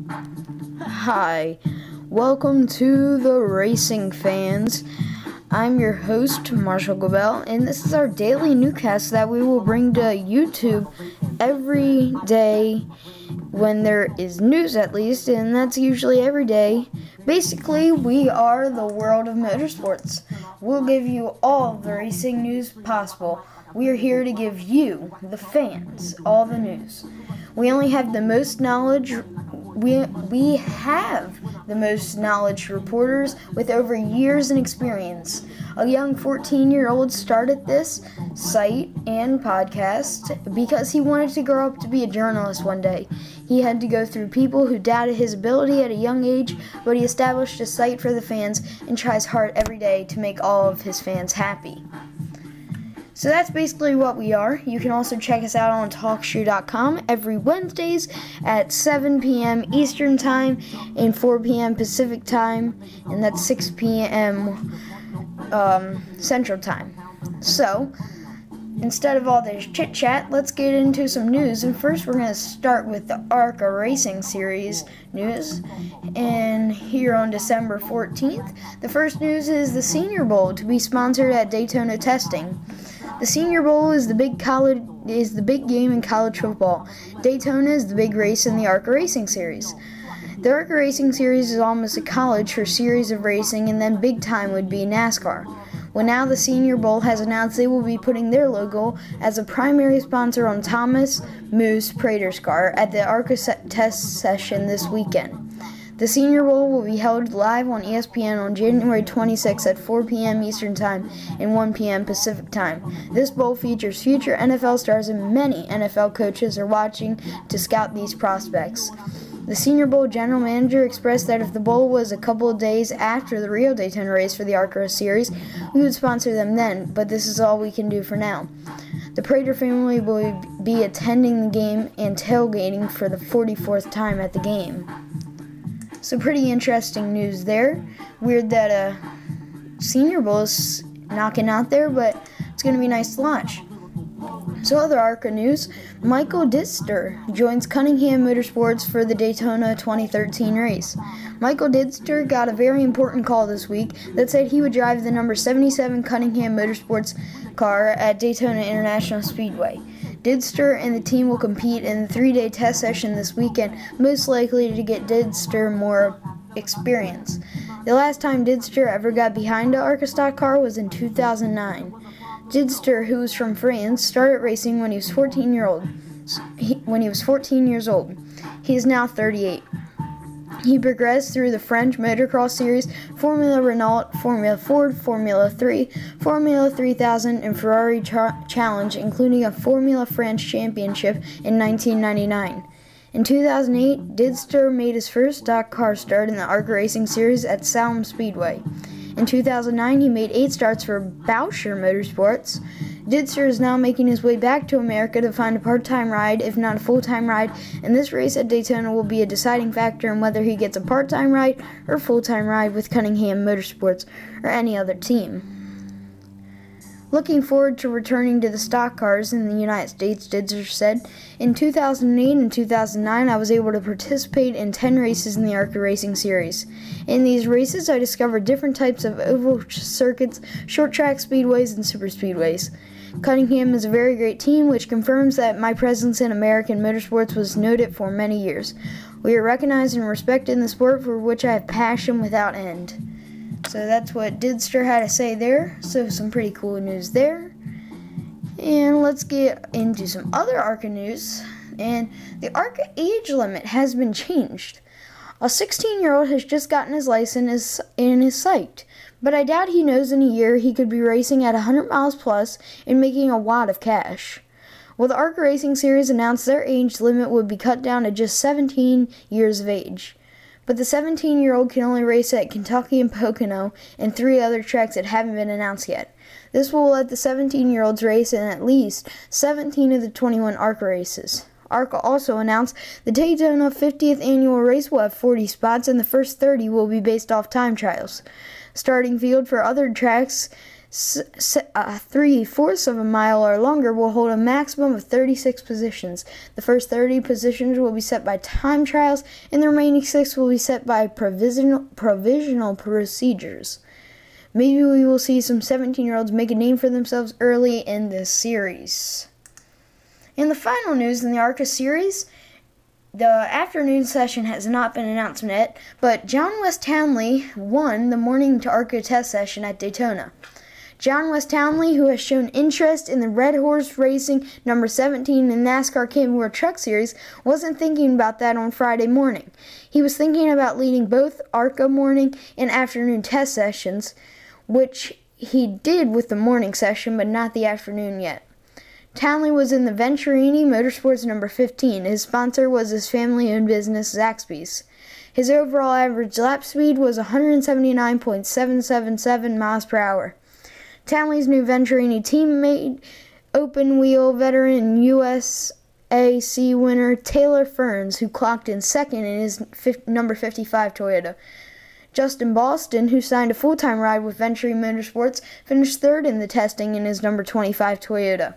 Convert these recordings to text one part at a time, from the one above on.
Hi, welcome to the Racing Fans. I'm your host, Marshall Gobel, and this is our daily newscast that we will bring to YouTube every day when there is news, at least, and that's usually every day. Basically, we are the world of motorsports. We'll give you all the racing news possible. We are here to give you, the fans, all the news. We only have the most knowledge. We have the most knowledge reporters with over years in experience. A young 14-year-old started this site and podcast because he wanted to grow up to be a journalist one day. He had to go through people who doubted his ability at a young age, but he established a site for the fans and tries hard every day to make all of his fans happy. So that's basically what we are. You can also check us out on TalkShoe.com every Wednesdays at 7 p.m. Eastern Time and 4 p.m. Pacific Time, and that's 6 p.m. Central Time. So, instead of all this chit-chat, let's get into some news. And first, we're going to start with the ARCA Racing Series news. And here on December 14th, the first news is the Senior Bowl to be sponsored at Daytona Testing. The Senior Bowl is the big game in college football. Daytona is the big race in the ARCA Racing Series. The ARCA Racing Series is almost a college for series of racing, and then big time would be NASCAR. Well, now the Senior Bowl has announced they will be putting their logo as a primary sponsor on Thomas Moose Prater's car at the ARCA test session this weekend. The Senior Bowl will be held live on ESPN on January 26 at 4 p.m. Eastern Time and 1 p.m. Pacific Time. This bowl features future NFL stars, and many NFL coaches are watching to scout these prospects. The Senior Bowl general manager expressed that if the bowl was a couple of days after the Rio Daytona race for the ARCA series, we would sponsor them then, but this is all we can do for now. The Prater family will be attending the game and tailgating for the 44th time at the game. So pretty interesting news there. Weird that Senior Bowl is knocking out there, but it's going to be nice to watch. So other ARCA news, Michael Didster joins Cunningham Motorsports for the Daytona 2013 race. Michael Didster got a very important call this week that said he would drive the number 77 Cunningham Motorsports car at Daytona International Speedway. Didster and the team will compete in the 3-day test session this weekend, most likely to get Didster more experience. The last time Didster ever got behind an ARCA stock car was in 2009. Didster, who was from France, started racing when he was 14 years old. He is now 38. He progressed through the French Motocross Series, Formula Renault, Formula Ford, Formula 3, Formula 3000, and Ferrari Challenge, including a Formula France Championship in 1999. In 2008, Didster made his first stock car start in the ARCA Racing Series at Salem Speedway. In 2009, he made 8 starts for Boucher Motorsports. Didster is now making his way back to America to find a part-time ride, if not a full-time ride, and this race at Daytona will be a deciding factor in whether he gets a part-time ride or full-time ride with Cunningham Motorsports or any other team. Looking forward to returning to the stock cars in the United States, Didster said. In 2008 and 2009, I was able to participate in 10 races in the ARCA Racing Series. In these races, I discovered different types of oval circuits, short track speedways, and super speedways. Cunningham is a very great team, which confirms that my presence in American motorsports was noted for many years. We are recognized and respected in the sport for which I have passion without end. So that's what Didster had to say there. So some pretty cool news there. And let's get into some other ARCA news. And the ARCA age limit has been changed. A 16-year-old has just gotten his license in his sight, but I doubt he knows in a year he could be racing at 100 miles plus and making a wad of cash. Well, the ARCA Racing Series announced their age limit would be cut down to just 17 years of age. But the 17-year-old can only race at Kentucky and Pocono and 3 other tracks that haven't been announced yet. This will let the 17-year-olds race in at least 17 of the 21 ARCA races. ARCA also announced the Daytona 50th annual race will have 40 spots, and the first 30 will be based off time trials. Starting field for other tracks 3/4 of a mile or longer will hold a maximum of 36 positions. The first 30 positions will be set by time trials, and the remaining 6 will be set by provisional procedures. Maybe we will see some 17-year-olds make a name for themselves early in this series. In the final news in the ARCA series, the afternoon session has not been announced yet, but John West Townley won the morning to ARCA test session at Daytona. John West Townley, who has shown interest in the Red Horse Racing number 17 in NASCAR Camping World Truck Series, wasn't thinking about that on Friday morning. He was thinking about leading both ARCA morning and afternoon test sessions, which he did with the morning session, but not the afternoon yet. Townley was in the Venturini Motorsports number 15. His sponsor was his family-owned business, Zaxby's. His overall average lap speed was 179.777 miles per hour. Townley's new Venturini teammate, open-wheel veteran and USAC winner Taylor Ferns, who clocked in second in his number 55 Toyota. Justin Boston, who signed a full-time ride with Venturini Motorsports, finished third in the testing in his number 25 Toyota.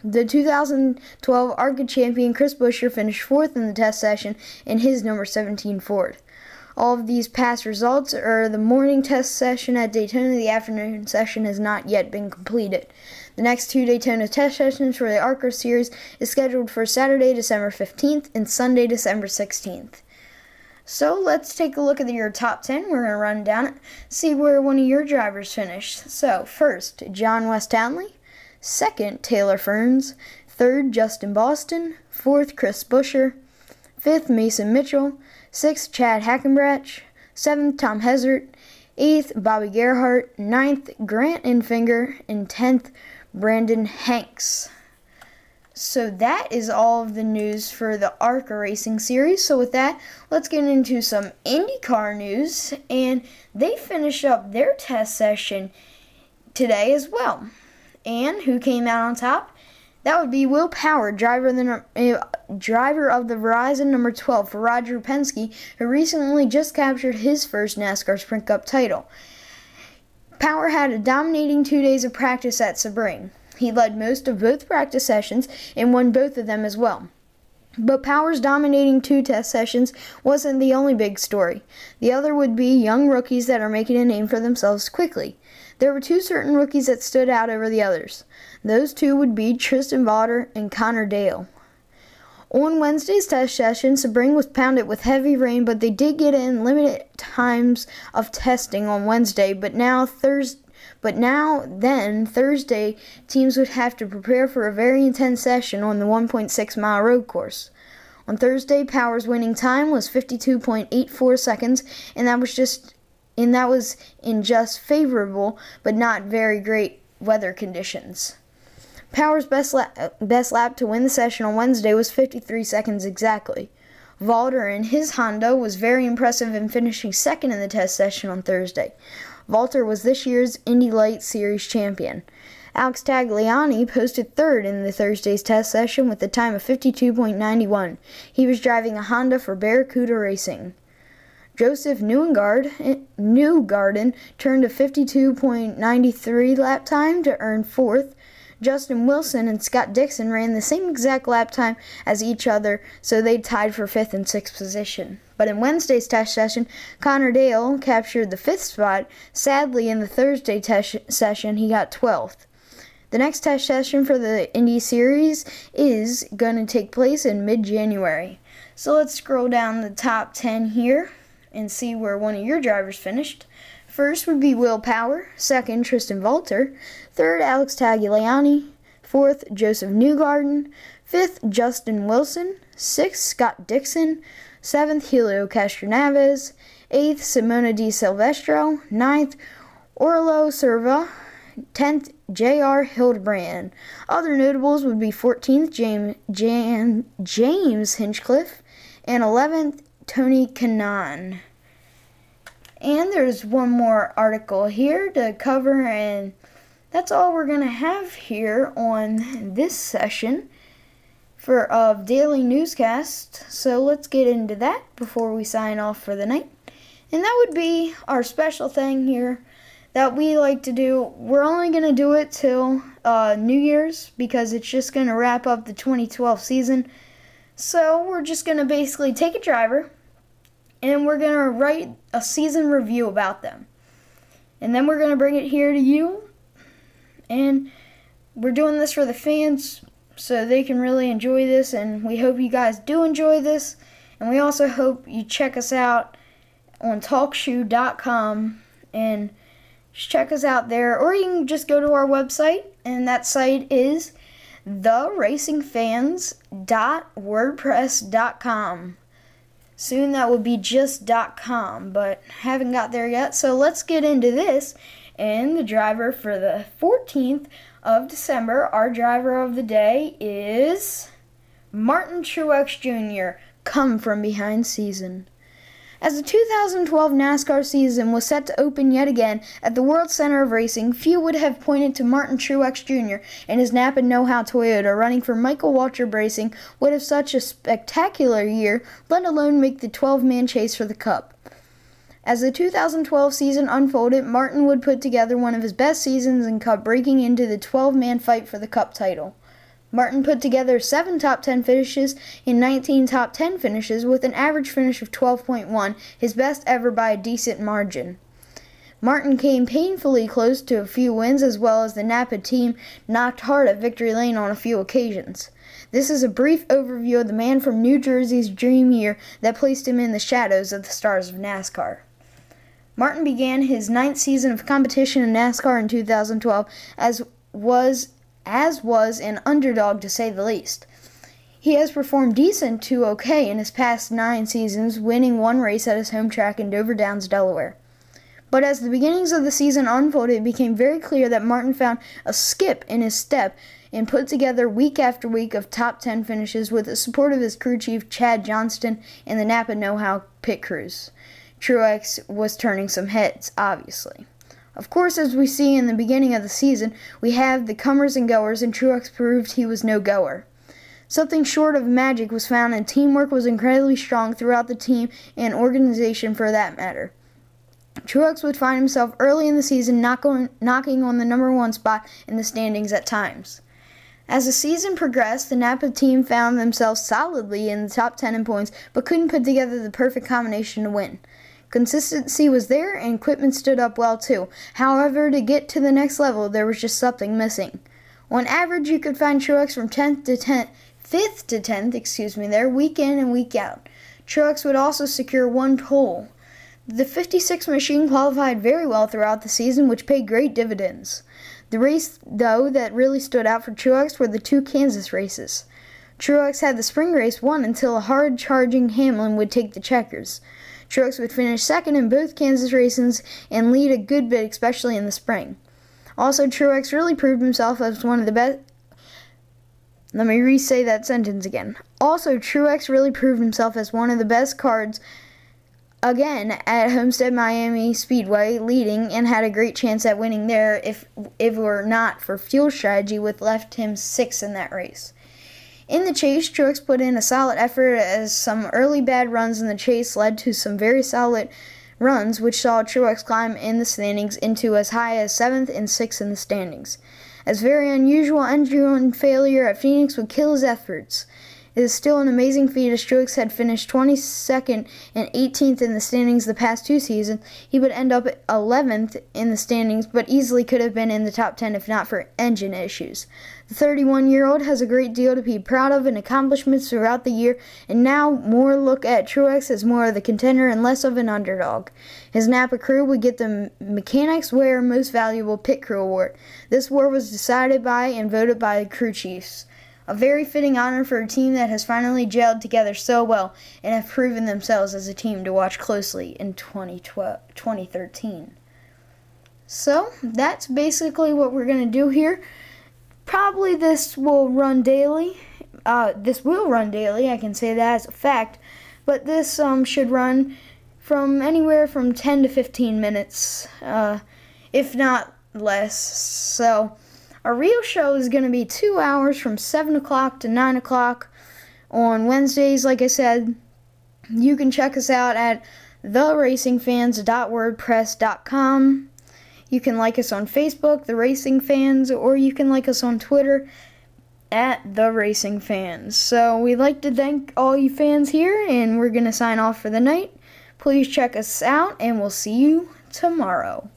The 2012 ARCA champion Chris Buescher finished fourth in the test session in his number 17 Ford. All of these past results are the morning test session at Daytona. The afternoon session has not yet been completed. The next 2 Daytona test sessions for the ARCA series is scheduled for Saturday, December 15th and Sunday, December 16th. So let's take a look at your top 10. We're going to run down it, see where one of your drivers finished. So first, John West Townley. Second, Taylor Ferns. Third, Justin Boston. Fourth, Chris Buescher. Fifth, Mason Mitchell. 6th, Chad Hackenbrach. 7th, Tom Hezert. 8th, Bobby Gerhart. 9th, Grant Enfinger. And 10th, Brandon Hanks. So that is all of the news for the ARCA Racing Series. So with that, let's get into some IndyCar news. And they finished up their test session today as well. And who came out on top? That would be Will Power, driver of the Verizon number 12 for Roger Penske, who recently just captured his first NASCAR Sprint Cup title. Power had a dominating 2 days of practice at Sebring. He led most of both practice sessions and won both of them as well. But Power's dominating 2 test sessions wasn't the only big story. The other would be young rookies that are making a name for themselves quickly. There were 2 certain rookies that stood out over the others. Those 2 would be Tristan Vaughter and Connor Dale. On Wednesday's test session, Sebring was pounded with heavy rain, but they did get in limited times of testing on Wednesday. But now Thursday, teams would have to prepare for a very intense session on the 1.6-mile road course. On Thursday, Power's winning time was 52.84 seconds, and that was in just favorable but not very great weather conditions. Power's best lap to win the session on Wednesday was 53 seconds exactly. Vaughter in his Honda was very impressive in finishing second in the test session on Thursday. Vaughter was this year's Indy Light Series champion. Alex Tagliani posted third in the Thursday's test session with a time of 52.91. He was driving a Honda for Barracuda Racing. Joseph Newgarden turned a 52.93 lap time to earn fourth. Justin Wilson and Scott Dixon ran the same exact lap time as each other, so they tied for 5th and 6th position. But in Wednesday's test session, Connor Dale captured the 5th spot. Sadly, in the Thursday test session, he got 12th. The next test session for the Indy Series is going to take place in mid-January. So let's scroll down the top 10 here and see where one of your drivers finished. First would be Will Power, second Tristan Vaughter, third Alex Tagliani, fourth Joseph Newgarden, fifth Justin Wilson, sixth Scott Dixon, seventh Helio Castroneves, eighth Simona Di Silvestro, ninth Orlo Serva, 10th J.R. Hildebrand. Other notables would be 14th James Hinchcliffe and 11th Tony Kanaan. And there's one more article here to cover, and that's all we're going to have here on this session of Daily Newscast. So let's get into that before we sign off for the night. And that would be our special thing here that we like to do. We're only going to do it till New Year's because it's just going to wrap up the 2012 season. So we're just going to basically take a driver and we're going to write a season review about them. And then we're going to bring it here to you. And we're doing this for the fans so they can really enjoy this. And we hope you guys do enjoy this. And we also hope you check us out on TalkShoe.com and check us out there. Or you can just go to our website. And that site is TheRacingFans.wordpress.com. Soon that will be just .com, but haven't got there yet. So let's get into this. And the driver for the 14th of December, our driver of the day is Martin Truex Jr., come from behind season. As the 2012 NASCAR season was set to open yet again at the World Center of Racing, few would have pointed to Martin Truex Jr. and his Napa Know-How Toyota running for Michael Waltrip Racing would have such a spectacular year, let alone make the 12-man chase for the Cup. As the 2012 season unfolded, Martin would put together one of his best seasons in Cup, breaking into the 12-man fight for the Cup title. Martin put together 7 top 10 finishes and 19 top 10 finishes with an average finish of 12.1, his best ever by a decent margin. Martin came painfully close to a few wins, as well as the Napa team knocked hard at victory lane on a few occasions. This is a brief overview of the man from New Jersey's dream year that placed him in the shadows of the stars of NASCAR. Martin began his 9th season of competition in NASCAR in 2012 as was an underdog to say the least. He has performed decent to okay in his past 9 seasons, winning 1 race at his home track in Dover Downs, Delaware. But as the beginnings of the season unfolded, it became very clear that Martin found a skip in his step and put together week after week of top 10 finishes with the support of his crew chief Chad Johnston and the Napa Know-How pit crews. Truex was turning some heads, obviously. Of course, as we see in the beginning of the season, we have the comers and goers, and Truex proved he was no goer. Something short of magic was found, and teamwork was incredibly strong throughout the team and organization for that matter. Truex would find himself early in the season knocking on the number 1 spot in the standings at times. As the season progressed, the Napa team found themselves solidly in the top 10 in points, but couldn't put together the perfect combination to win. Consistency was there, and equipment stood up well too. However, to get to the next level, there was just something missing. On average, you could find Truex from 5th to 10th, week in and week out. Truex would also secure 1 pole. The 56 machine qualified very well throughout the season, which paid great dividends. The race, though, that really stood out for Truex were the 2 Kansas races. Truex had the spring race won until a hard-charging Hamlin would take the checkers. Truex would finish 2nd in both Kansas races and lead a good bit, especially in the spring. Also, Truex really proved himself as one of the best. Let me re-say that sentence again. Also, Truex really proved himself as one of the best cards again at Homestead Miami Speedway, leading and had a great chance at winning there if it were not for fuel strategy, which left him 6th in that race. In the chase, Truex put in a solid effort as some early bad runs in the chase led to some very solid runs, which saw Truex climb in the standings into as high as 7th and 6th in the standings. As very unusual engine failure at Phoenix would kill his efforts. It is still an amazing feat, as Truex had finished 22nd and 18th in the standings the past 2 seasons. He would end up 11th in the standings, but easily could have been in the top 10 if not for engine issues. The 31-year-old has a great deal to be proud of and accomplishments throughout the year, and now more look at Truex as more of the contender and less of an underdog. His Napa crew would get the Mechanics Wear Most Valuable Pit Crew Award. This award was decided by and voted by the crew chiefs. A very fitting honor for a team that has finally gelled together so well and have proven themselves as a team to watch closely in 2013. So, that's basically what we're going to do here. Probably this will run daily. I can say that as a fact. But this should run from anywhere from 10 to 15 minutes, if not less. So, our real show is going to be 2 hours from 7 o'clock to 9 o'clock on Wednesdays. Like I said, you can check us out at TheRacingFans.wordpress.com. You can like us on Facebook, The Racing Fans, or you can like us on Twitter at TheRacingFans. So we'd like to thank all you fans here, and we're going to sign off for the night. Please check us out, and we'll see you tomorrow.